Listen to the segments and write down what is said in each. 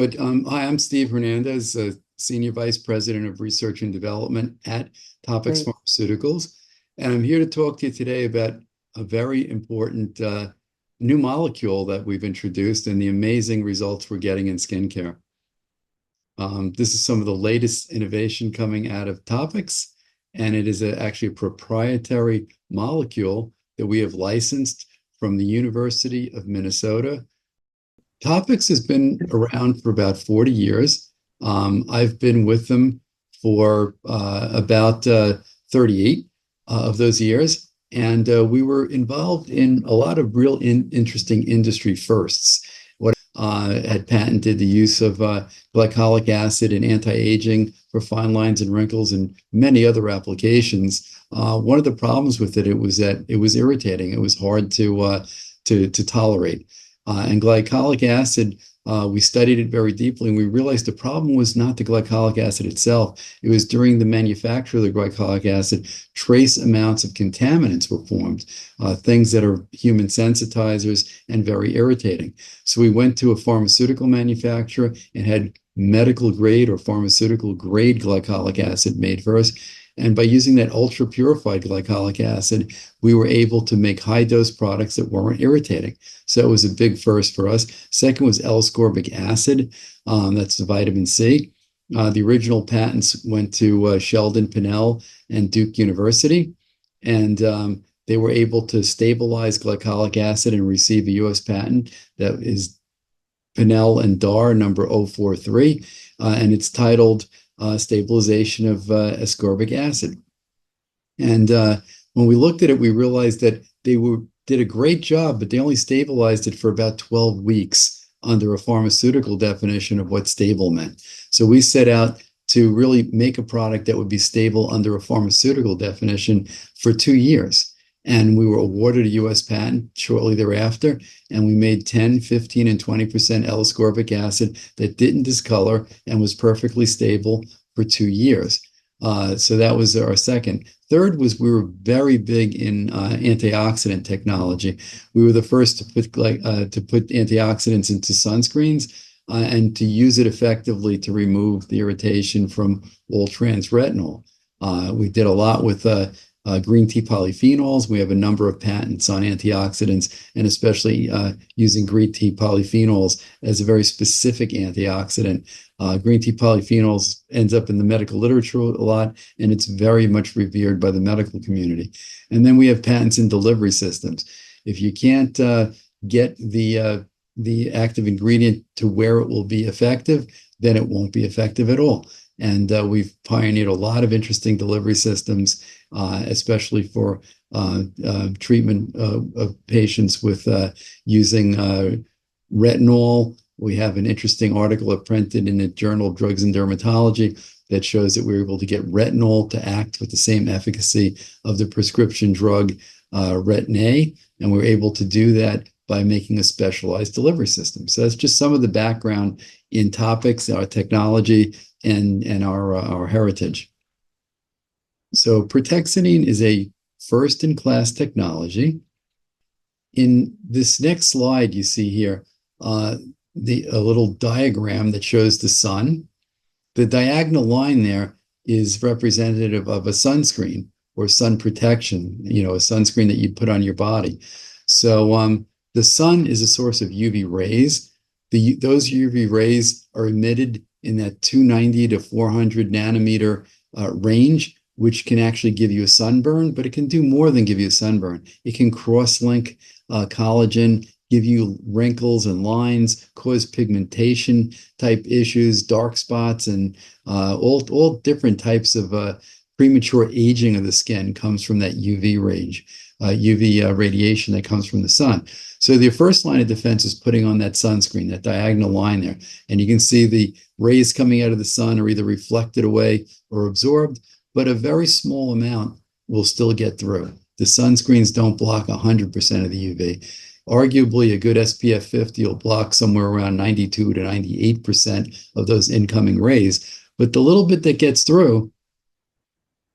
Hi, I'm Steve Hernandez, Senior Vice President of Research and Development at Topics Great. Pharmaceuticals. And I'm here to talk to you today about a very important new molecule that we've introduced and the amazing results we're getting in skincare. This is some of the latest innovation coming out of Topics, and it is actually a proprietary molecule that we have licensed from the University of Minnesota. Topics has been around for about 40 years. I've been with them for about 38 of those years. And we were involved in a lot of real interesting industry firsts. What had patented the use of glycolic acid in anti-aging for fine lines and wrinkles and many other applications. One of the problems with it was that it was irritating. It was hard to tolerate. And glycolic acid, we studied it very deeply, and we realized the problem was not the glycolic acid itself. It was during the manufacture of the glycolic acid, trace amounts of contaminants were formed, things that are human sensitizers and very irritating. So we went to a pharmaceutical manufacturer and had medical grade or pharmaceutical grade glycolic acid made for us. And by using that ultra purified glycolic acid, we were able to make high dose products that weren't irritating. So it was a big first for us. Second was L-ascorbic acid. That's the vitamin C. The original patents went to Sheldon Pinnell and Duke University. And they were able to stabilize glycolic acid and receive a US patent that is Pinnell and Dar number 043. And it's titled stabilization of ascorbic acid. And when we looked at it, we realized that they did a great job, but they only stabilized it for about 12 weeks under a pharmaceutical definition of what stable meant. So we set out to really make a product that would be stable under a pharmaceutical definition for 2 years. And we were awarded a US patent shortly thereafter, and we made 10, 15, and 20% L-ascorbic acid that didn't discolor and was perfectly stable for 2 years. So that was our second. Third was we were very big in antioxidant technology. We were the first to put antioxidants into sunscreens and to use it effectively to remove the irritation from all-trans retinol. We did a lot with green tea polyphenols. We have a number of patents on antioxidants, and especially using green tea polyphenols as a very specific antioxidant. Green tea polyphenols ends up in the medical literature a lot, and it's very much revered by the medical community. And then we have patents in delivery systems. If you can't get the active ingredient to where it will be effective, then it won't be effective at all. And we've pioneered a lot of interesting delivery systems, especially for treatment of patients with using retinol. We have an interesting article printed in the Journal of Drugs and Dermatology that shows that we're able to get retinol to act with the same efficacy of the prescription drug Retin-A, and we're able to do that by making a specialized delivery system. So that's just some of the background in Topics, our technology, and our heritage. So ProteXidine is a first-in-class technology. In this next slide, you see here a little diagram that shows the sun. The diagonal line there is representative of a sunscreen or sun protection, a sunscreen that you put on your body. So the sun is a source of UV rays. Those UV rays are emitted in that 290 to 400 nanometer range, which can actually give you a sunburn, but it can do more than give you a sunburn. It can cross-link collagen, give you wrinkles and lines, cause pigmentation type issues, dark spots, and all different types of premature aging of the skin comes from that UV range, UV radiation that comes from the sun. So the first line of defense is putting on that sunscreen, that diagonal line there. And you can see the rays coming out of the sun are either reflected away or absorbed, but a very small amount will still get through. The sunscreens don't block 100% of the UV. Arguably, a good SPF 50 will block somewhere around 92 to 98% of those incoming rays. But the little bit that gets through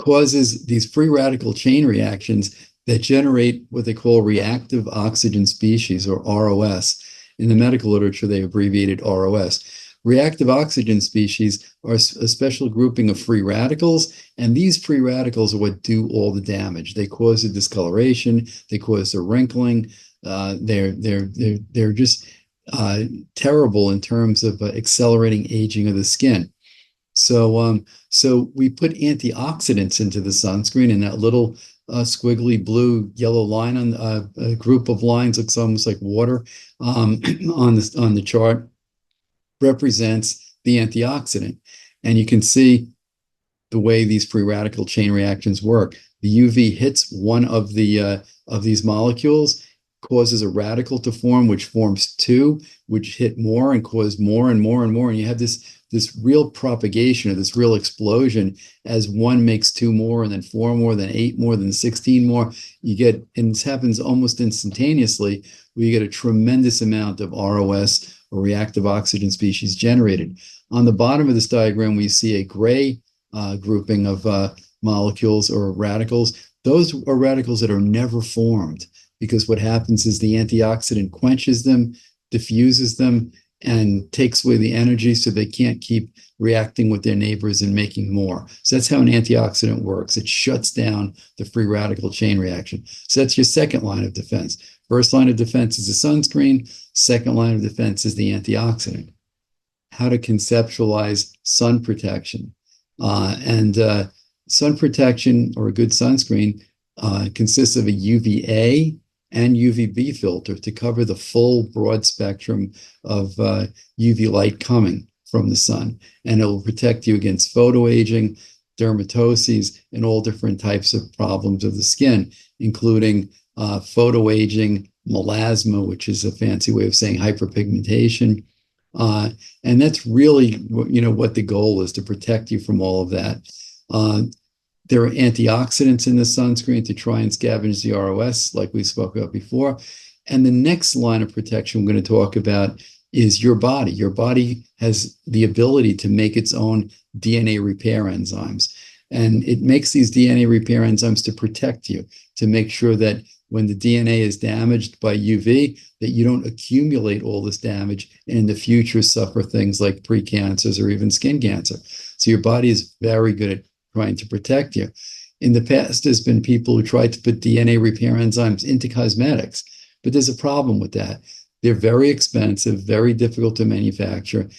causes these free radical chain reactions that generate what they call reactive oxygen species, or ROS. In the medical literature, they abbreviated ROS. Reactive oxygen species are a special grouping of free radicals, and these free radicals are what do all the damage. They cause the discoloration, they cause the wrinkling. They're just terrible in terms of accelerating aging of the skin. So we put antioxidants into the sunscreen, and that little squiggly blue yellow line on a group of lines looks almost like water on the chart represents the antioxidant. And you can see the way these free radical chain reactions work. The UV hits one of these molecules, causes a radical to form, which forms two, which hit more and cause more and more and more. And you have this real propagation, or this real explosion, as one makes two more, and then four more, then eight more, then 16 more. You get, and this happens almost instantaneously, where you get a tremendous amount of ROS, or reactive oxygen species, generated. On the bottom of this diagram, we see a gray grouping of molecules or radicals. Those are radicals that are never formed, because what happens is the antioxidant quenches them, diffuses them, and takes away the energy, so they can't keep reacting with their neighbors and making more. So that's how an antioxidant works. It shuts down the free radical chain reaction. So that's your second line of defense. First line of defense is the sunscreen. Second line of defense is the antioxidant. How to conceptualize sun protection. Sun protection, or a good sunscreen, consists of a UVA and UVB filter to cover the full broad spectrum of UV light coming from the sun. And it will protect you against photoaging, dermatoses, and all different types of problems of the skin, including photoaging, melasma, which is a fancy way of saying hyperpigmentation. And that's really, what the goal is, to protect you from all of that. There are antioxidants in the sunscreen to try and scavenge the ROS, like we spoke about before. And the next line of protection we're going to talk about is your body. Your body has the ability to make its own DNA repair enzymes. And it makes these DNA repair enzymes to protect you, to make sure that when the DNA is damaged by UV, that you don't accumulate all this damage and in the future suffer things like precancers or even skin cancer. So your body is very good at trying to protect you. In the past, there's been people who tried to put DNA repair enzymes into cosmetics, but there's a problem with that. They're very expensive, very difficult to manufacture,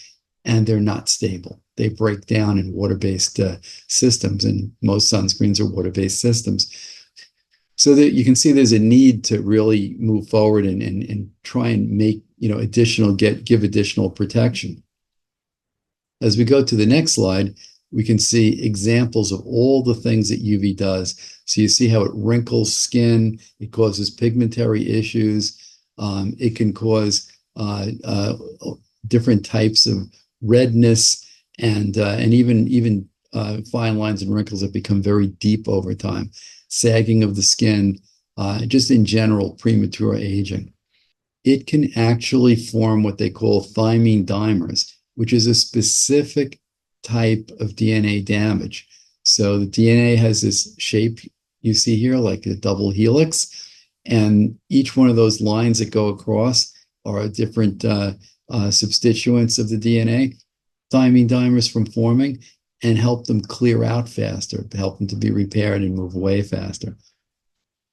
and they're not stable. They break down in water-based systems, and most sunscreens are water-based systems. So that you can see there's a need to really move forward and try and make, give additional protection. As we go to the next slide, we can see examples of all the things that UV does. So you see how it wrinkles skin, it causes pigmentary issues, it can cause different types of redness, and even fine lines and wrinkles that become very deep over time, sagging of the skin, just in general, premature aging. It can actually form what they call thymine dimers, which is a specific type of DNA damage. So the DNA has this shape you see here, like a double helix, and each one of those lines that go across are different substituents of the DNA, thymine dimers from forming, and help them clear out faster, help them to be repaired and move away faster.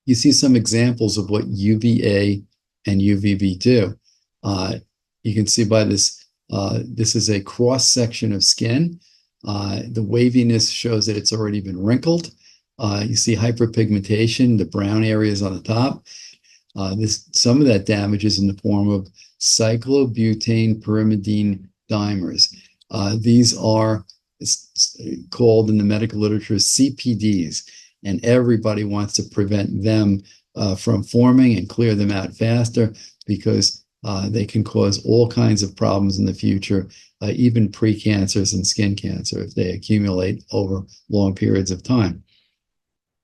You see some examples of what UVA and UVB do. You can see by this, this is a cross-section of skin. The waviness shows that it's already been wrinkled. You see hyperpigmentation, the brown areas on the top. Some of that damage is in the form of cyclobutane pyrimidine dimers. These are called in the medical literature CPDs, and everybody wants to prevent them from forming and clear them out faster, because they can cause all kinds of problems in the future, even precancers and skin cancer if they accumulate over long periods of time.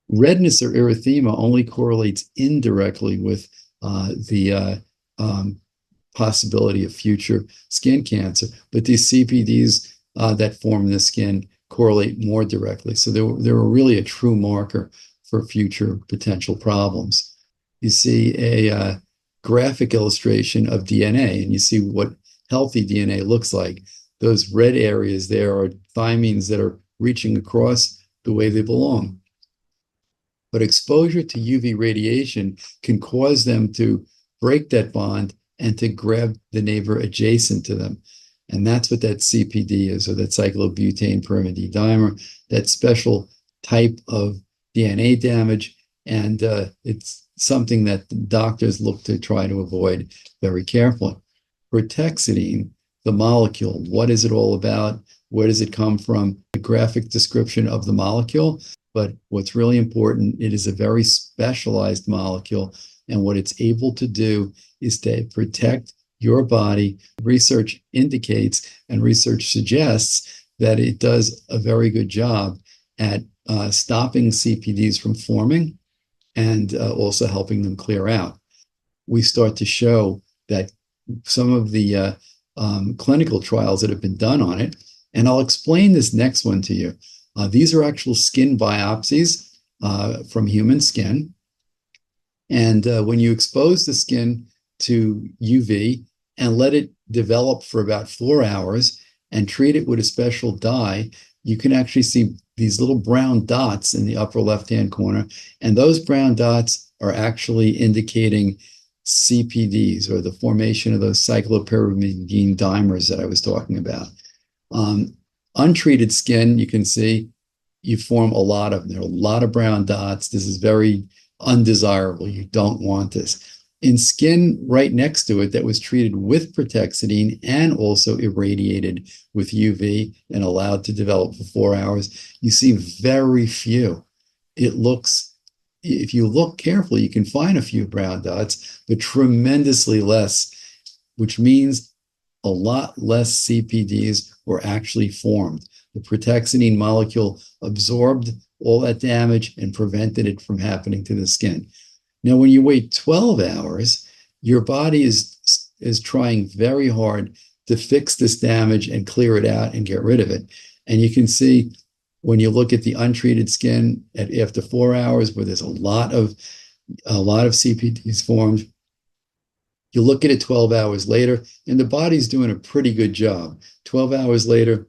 Redness or erythema only correlates indirectly with the possibility of future skin cancer, but these CPDs that form in the skin correlate more directly. So they're really a true marker for future potential problems. You see a graphic illustration of DNA, and you see what healthy DNA looks like. those red areas there are thymines that are reaching across the way they belong. But exposure to UV radiation can cause them to break that bond and to grab the neighbor adjacent to them. And that's what that CPD is, or that cyclobutane pyrimidine dimer, that special type of DNA damage. And it's something that doctors look to try to avoid very carefully. Protexidine, the molecule, what is it all about? Where does it come from? A graphic description of the molecule. But what's really important, it is a very specialized molecule. And what it's able to do is to protect your body. Research indicates and research suggests that it does a very good job at stopping CPDs from forming and also helping them clear out. We start to show that some of the clinical trials that have been done on it, and I'll explain this next one to you. These are actual skin biopsies from human skin. And when you expose the skin to UV and let it develop for about 4 hours and treat it with a special dye, you can actually see these little brown dots in the upper left-hand corner. And those brown dots are actually indicating CPDs, or the formation of those cyclopyrimidine dimers that I was talking about. Untreated skin, you can see you form a lot of them. There are a lot of brown dots. This is very undesirable. You don't want this. In skin right next to it that was treated with protexidine and also irradiated with UV and allowed to develop for 4 hours, you see very few. It looks, if you look carefully, you can find a few brown dots, but tremendously less, which means a lot less CPDs were actually formed. The protexidine molecule absorbed all that damage and prevented it from happening to the skin. Now, when you wait 12 hours, your body is trying very hard to fix this damage and clear it out and get rid of it. And you can see when you look at the untreated skin after 4 hours, where there's a lot of CPDs formed. You look at it 12 hours later, and the body's doing a pretty good job. 12 hours later,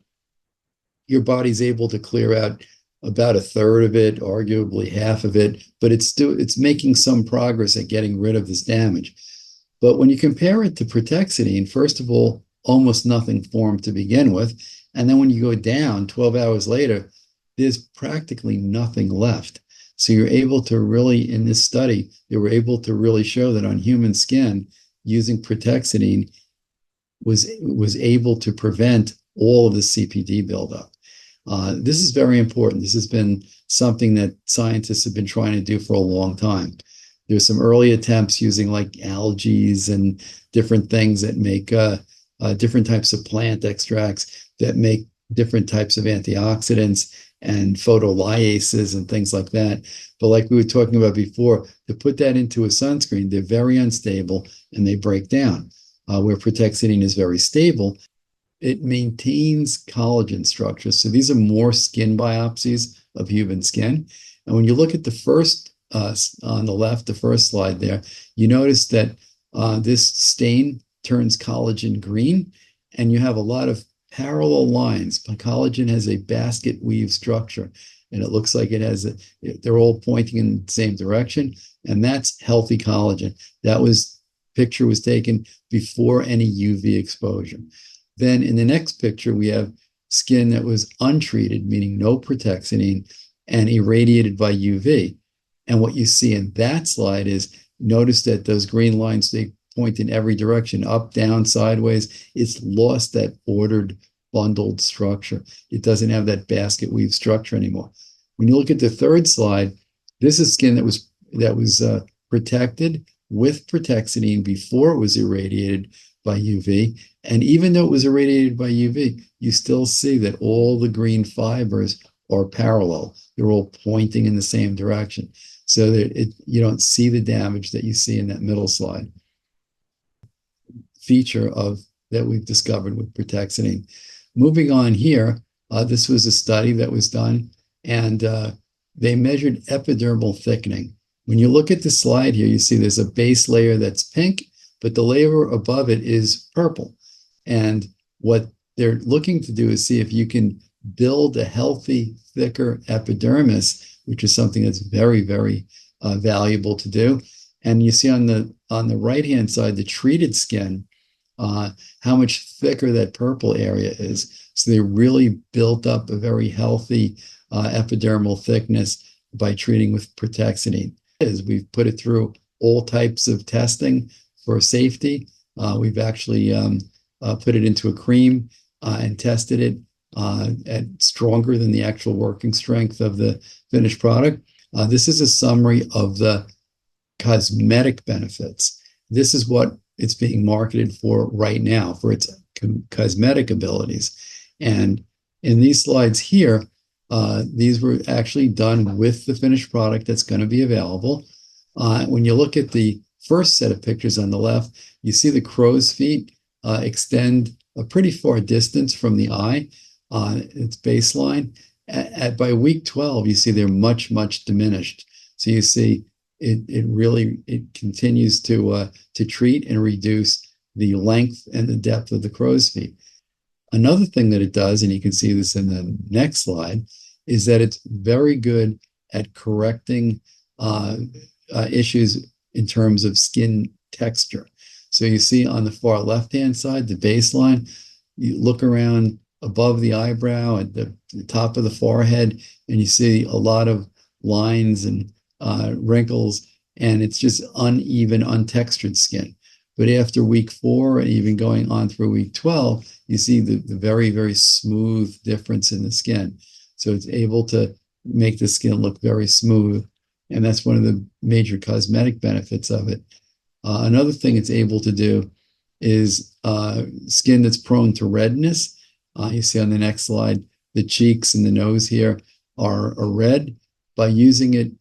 your body's able to clear out about a third of it, arguably half of it, but it's making some progress at getting rid of this damage. But when you compare it to protexidine, first of all, almost nothing formed to begin with. And then when you go down 12 hours later, there's practically nothing left. So you're able to really, in this study, they were able to really show that on human skin, using protexidine was able to prevent all of the CPD buildup. This is very important. This has been something that scientists have been trying to do for a long time. There's some early attempts using like algae and different things that make different types of plant extracts that make different types of antioxidants and photolyases and things like that. But like we were talking about before, to put that into a sunscreen, they're very unstable and they break down. Where protexidine is very stable, it maintains collagen structure. So these are more skin biopsies of human skin. And when you look at the first, on the left, the first slide there, you notice that this stain turns collagen green, and you have a lot of parallel lines. Collagen has a basket weave structure, and it looks like it has, they're all pointing in the same direction, and that's healthy collagen. Picture was taken before any UV exposure. Then in the next picture, we have skin that was untreated, meaning no protexidine, and irradiated by UV. And what you see in that slide is, notice that those green lines, they point in every direction, up, down, sideways. It's lost that ordered, bundled structure. It doesn't have that basket weave structure anymore. When you look at the third slide, this is skin that was protected with protexidine before it was irradiated by UV. And even though it was irradiated by UV, you still see that all the green fibers are parallel. They're all pointing in the same direction. So that you don't see the damage that you see in that middle slide. Feature that we've discovered with protexidine. Moving on here, this was a study that was done, and they measured epidermal thickening. When you look at the slide here, you see there's a base layer that's pink, but the layer above it is purple. And what they're looking to do is see if you can build a healthy, thicker epidermis, which is something that's very, very valuable to do. And you see on the right-hand side, the treated skin, how much thicker that purple area is. So they really built up a very healthy epidermal thickness by treating with Protexidine. We've put it through all types of testing for safety. We've actually put it into a cream and tested it at stronger than the actual working strength of the finished product. This is a summary of the cosmetic benefits. This is what it's being marketed for right now, for its cosmetic abilities. And in these slides here, these were actually done with the finished product that's going to be available. When you look at the first set of pictures on the left, you see the crow's feet extend a pretty far distance from the eye. Its baseline. By week 12, you see they're much, much diminished. So you see it continues to treat and reduce the length and the depth of the crow's feet. Another thing that it does, and you can see this in the next slide, is that it's very good at correcting issues in terms of skin texture. So you see on the far left-hand side, the baseline, you look around above the eyebrow at the top of the forehead, and you see a lot of lines and wrinkles, and it's just uneven, untextured skin. But after week 4 and even going on through week 12, you see the very, very smooth difference in the skin. So it's able to make the skin look very smooth. And that's one of the major cosmetic benefits of it. Another thing it's able to do is skin that's prone to redness. You see on the next slide, the cheeks and the nose here are red. By using it,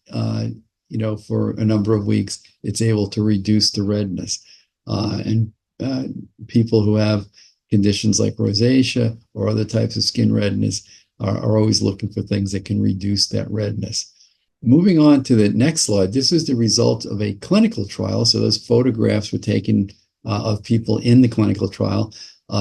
for a number of weeks, it's able to reduce the redness. And people who have conditions like rosacea or other types of skin redness are always looking for things that can reduce that redness. Moving on to the next slide, this is the result of a clinical trial. So those photographs were taken of people in the clinical trial.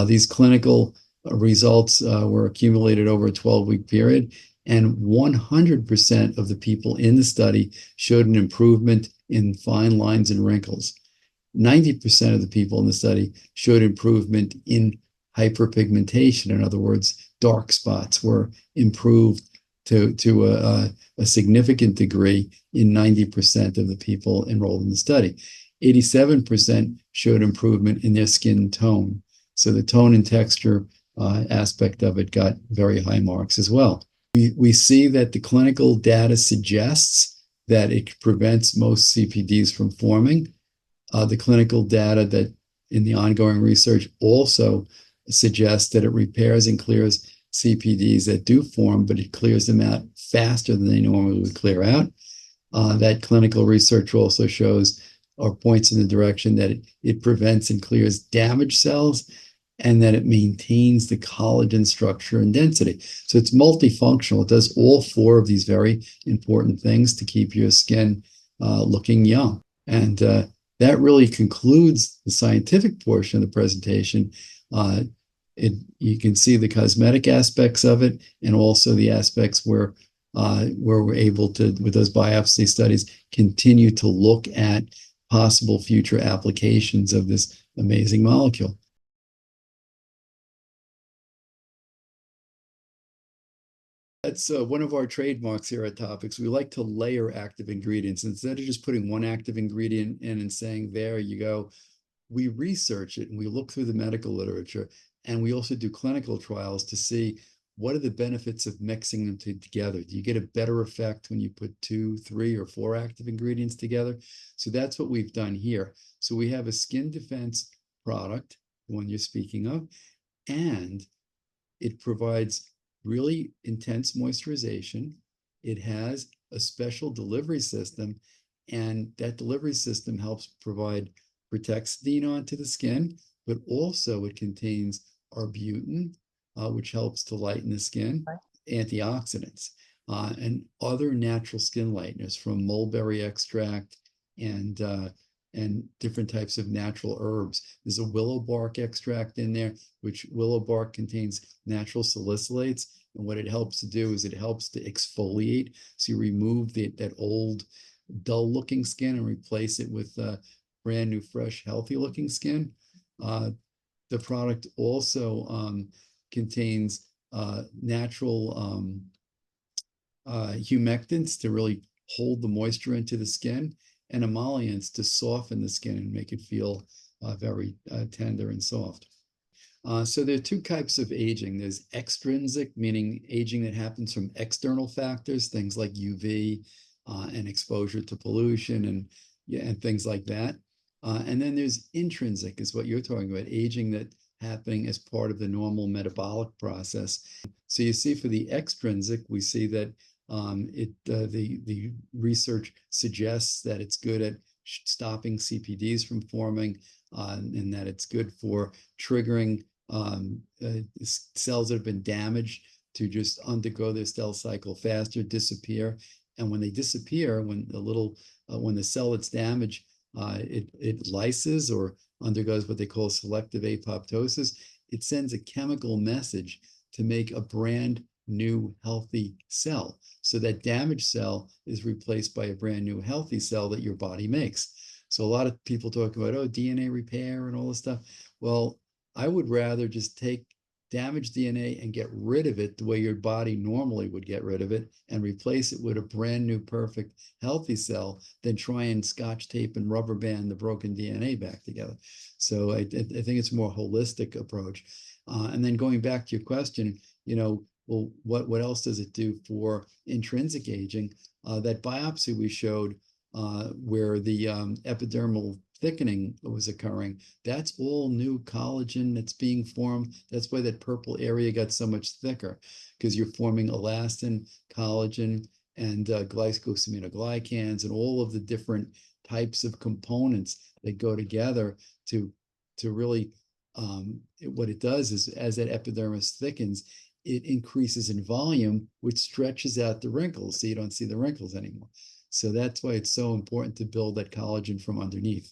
These clinical results were accumulated over a 12-week period, and 100% of the people in the study showed an improvement in fine lines and wrinkles. 90% of the people in the study showed improvement in hyperpigmentation. In other words, dark spots were improved to a significant degree in 90% of the people enrolled in the study. 87% showed improvement in their skin tone. So the tone and texture aspect of it got very high marks as well. We see that the clinical data suggests that it prevents most CPDs from forming. The clinical data that in the ongoing research also suggests that it repairs and clears CPDs that do form, but it clears them out faster than they normally would clear out. That clinical research also shows or points in the direction that it prevents and clears damaged cells, and that it maintains the collagen structure and density. So it's multifunctional. It does all 4 of these very important things to keep your skin looking young. And that really concludes the scientific portion of the presentation. You can see the cosmetic aspects of it, and also the aspects where we're able to, with those biopsy studies, continue to look at possible future applications of this amazing molecule. That's one of our trademarks here at Topics. We like to layer active ingredients. Instead of just putting one active ingredient in and saying, there you go, we research it and we look through the medical literature, and we also do clinical trials to see what are the benefits of mixing them together. Do you get a better effect when you put 2, 3, or 4 active ingredients together? So that's what we've done here. So we have a skin defense product, the one you're speaking of, and it provides really intense moisturization. It has a special delivery system, and that delivery system helps provide Protexidine onto the skin, but also it contains arbutin, which helps to lighten the skin, antioxidants, and other natural skin lighteners from mulberry extract and and different types of natural herbs. There's a willow bark extract in there, which willow bark contains natural salicylates. And what it helps to do is it helps to exfoliate. So you remove that old, dull-looking skin and replace it with brand new, fresh, healthy-looking skin. The product also contains natural humectants to really hold the moisture into the skin, and emollients to soften the skin and make it feel very tender and soft. So there are two types of aging. There's extrinsic, meaning aging that happens from external factors, things like UV and exposure to pollution and things like that. And then there's intrinsic, is what you're talking about, aging that happening as part of the normal metabolic process. So you see for the extrinsic, we see that the research suggests that it's good at stopping CPDs from forming, and that it's good for triggering cells that have been damaged to just undergo their cell cycle faster, disappear. And when they disappear, when the cell that's damaged, it lyses or undergoes what they call selective apoptosis, it sends a chemical message to make a brand new healthy cell. So that damaged cell is replaced by a brand new healthy cell that your body makes. So a lot of people talk about, oh, DNA repair and all this stuff. Well, I would rather just take damaged DNA and get rid of it the way your body normally would get rid of it and replace it with a brand new, perfect, healthy cell than try and scotch tape and rubber band the broken DNA back together. So I think it's a more holistic approach. And then going back to your question, well, what else does it do for intrinsic aging? That biopsy we showed where the epidermal thickening was occurring, that's all new collagen that's being formed. That's why that purple area got so much thicker, because you're forming elastin, collagen, and glycosaminoglycans, and all of the different types of components that go together to really, what it does is as that epidermis thickens, it increases in volume, which stretches out the wrinkles, so you don't see the wrinkles anymore. So that's why it's so important to build that collagen from underneath.